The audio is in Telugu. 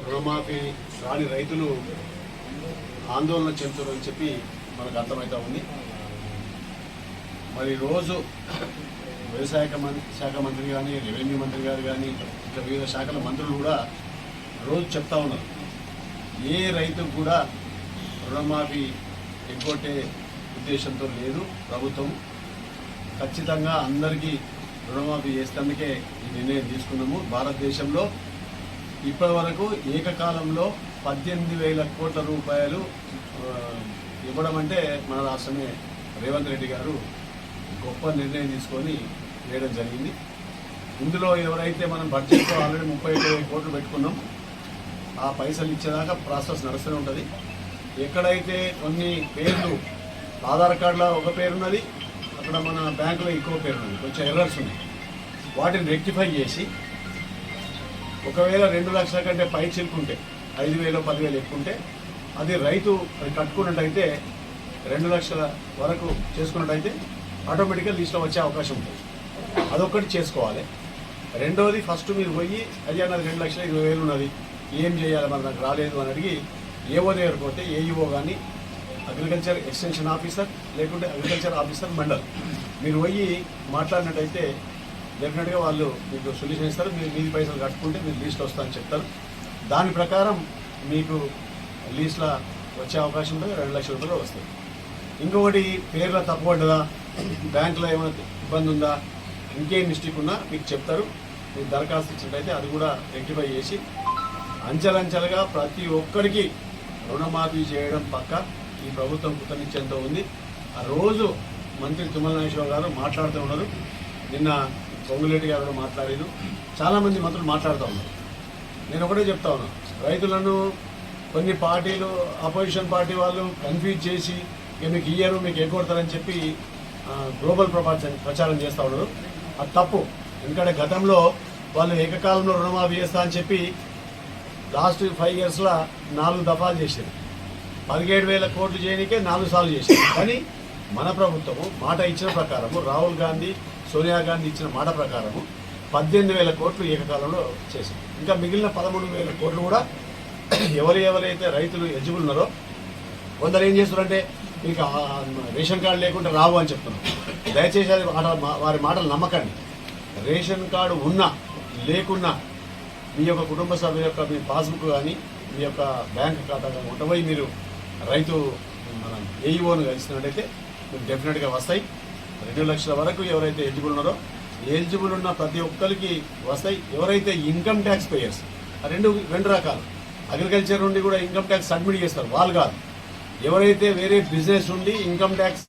రుణమాఫీ రాని రైతులు ఆందోళన చెందుతారని చెప్పి మనకు అర్థమవుతా ఉంది. మరి రోజు వ్యవసాయ శాఖ మంత్రి కానీ, రెవెన్యూ మంత్రి గారు కానీ, ఇంకా వివిధ శాఖల మంత్రులు కూడా రోజు చెప్తా ఉన్నారు, ఏ రైతుకు కూడా రుణమాఫీ ఎగ్గొట్టే ఉద్దేశంతో లేదు ప్రభుత్వం. ఖచ్చితంగా అందరికీ రుణమాఫీ చేసేందుకే ఈ నిర్ణయం తీసుకున్నాము. భారతదేశంలో ఇప్పటి వరకు ఏకకాలంలో 18,000 కోట్ల రూపాయలు ఇవ్వడం అంటే మన రాష్ట్రమే రేవంత్ రెడ్డి గారు గొప్ప నిర్ణయం తీసుకొని వేయడం జరిగింది. ఇందులో ఎవరైతే మనం బడ్జెట్లో ఆల్రెడీ 35,000 కోట్లు పెట్టుకున్నాం, ఆ పైసలు ఇచ్చేదాకా ప్రాసెస్ నడుస్తూనే ఉంటుంది. ఎక్కడైతే కొన్ని పేర్లు ఆధార్ కార్డులో ఒక పేరున్నది, అక్కడ మన బ్యాంకులో ఇంకో పేరున్నది, కొంచెం ఎర్రర్స్ ఉన్నాయి, వాటిని రెక్టిఫై చేసి ఒకవేళ 2 లక్షల కంటే పై చిలుకుంటే 5,000 10,000 ఎక్కుంటే అది రైతు కట్టుకున్నట్టయితే 2 లక్షల వరకు చేసుకున్నట్టయితే ఆటోమేటిక్గా లిస్ట్లో వచ్చే అవకాశం ఉంటుంది. అదొక్కటి చేసుకోవాలి. రెండవది, ఫస్ట్ మీరు పోయి అయ్యా నాది 2,20,000 ఉన్నది, ఏం చేయాలి, మరి నాకు రాలేదు అని అడిగి ఏఓ దగ్గరకు పోతే ఏఈఓ కానీ, అగ్రికల్చర్ ఎక్స్టెన్షన్ ఆఫీసర్ లేకుంటే అగ్రికల్చర్ ఆఫీసర్ మండల్ మీరు పోయి మాట్లాడినట్టయితే డెఫినెట్గా వాళ్ళు మీకు సొల్యూషన్ ఇస్తారు. మీరు మీది పైసలు కట్టుకుంటే మీరు లీస్ట్ వస్తారని చెప్తారు. దాని ప్రకారం మీకు లీస్ట్లో వచ్చే అవకాశం ఉంటుంది, 2 లక్షల రూపాయలు వస్తాయి. ఇంకొకటి, పేర్ల తప్పుపడ్డదా, బ్యాంకులో ఏమైనా ఇబ్బంది ఉందా, ఇంకేం మిస్టేక్ ఉన్నా మీకు చెప్తారు. మీకు దరఖాస్తు ఇచ్చినట్టయితే అది కూడా రెక్టిఫై చేసి అంచెలంచెలుగా ప్రతి ఒక్కరికి రుణమాఫీ చేయడం పక్క ఈ ప్రభుత్వం కృతనిశ్చయంతో ఉంది. ఆ రోజు మంత్రి తుమ్మల నాగేశ్వరరావు గారు మాట్లాడుతూ ఉన్నారు. నిన్న పొంగులేటి గారు కూడా మాట్లాడారు. చాలామంది మంత్రులు మాట్లాడుతూ ఉన్నారు. నేను ఒకటే చెప్తా ఉన్నాను, రైతులను కొన్ని పార్టీలు, అపోజిషన్ పార్టీ వాళ్ళు కన్ఫ్యూజ్ చేసి మీకు ఇయ్యరు, మీకు ఎగ్గొడతారని చెప్పి గ్లోబల్ ప్రచారం చేస్తూ ఉన్నారు. అది తప్పు. ఎందుకంటే గతంలో వాళ్ళు ఏకకాలంలో రుణమాఫీ చేస్తా అని చెప్పి లాస్ట్ 5 ఇయర్స్లో 4 దఫాలు చేశారు. 17,000 కోట్లు చేయడానికే 4 సార్లు చేశారు. కానీ మన ప్రభుత్వము మాట ఇచ్చిన ప్రకారము, రాహుల్ గాంధీ, సోనియా గాంధీ ఇచ్చిన మాట ప్రకారము 18,000 కోట్లు ఏకకాలంలో చేశారు. ఇంకా మిగిలిన 13,000 కోట్లు కూడా ఎవరైతే రైతులు ఎలిజిబుల్ ఉన్నారో కొందరు ఏం చేస్తున్నారంటే మీకు రేషన్ కార్డు లేకుండా రావు అని చెప్తున్నారు. దయచేసి అది వారి మాటలు నమ్మకండి. రేషన్ కార్డు ఉన్నా లేకున్నా మీ యొక్క కుటుంబ సభ్యుల యొక్క మీ పాస్బుక్ కానీ, మీ యొక్క బ్యాంక్ ఖాతా కానీ ఉంటపోయి మీరు రైతు మన ఏఈఓను కలిసినట్టయితే మీకు డెఫినెట్గా వస్తాయి. 2 లక్షల వరకు ఎవరైతే ఎలిజిబుల్ ఉన్నారో ఎలిజిబుల్ ఉన్న ప్రతి ఒక్కరికి వస్తాయి. ఎవరైతే ఇన్కమ్ ట్యాక్స్ పేయర్స్, రెండు రకాలు, అగ్రికల్చర్ నుండి కూడా ఇన్కమ్ ట్యాక్స్ సబ్మిట్ చేస్తారు వాళ్ళు కాదు, ఎవరైతే వేరే బిజినెస్ నుండి ఇన్కమ్ ట్యాక్స్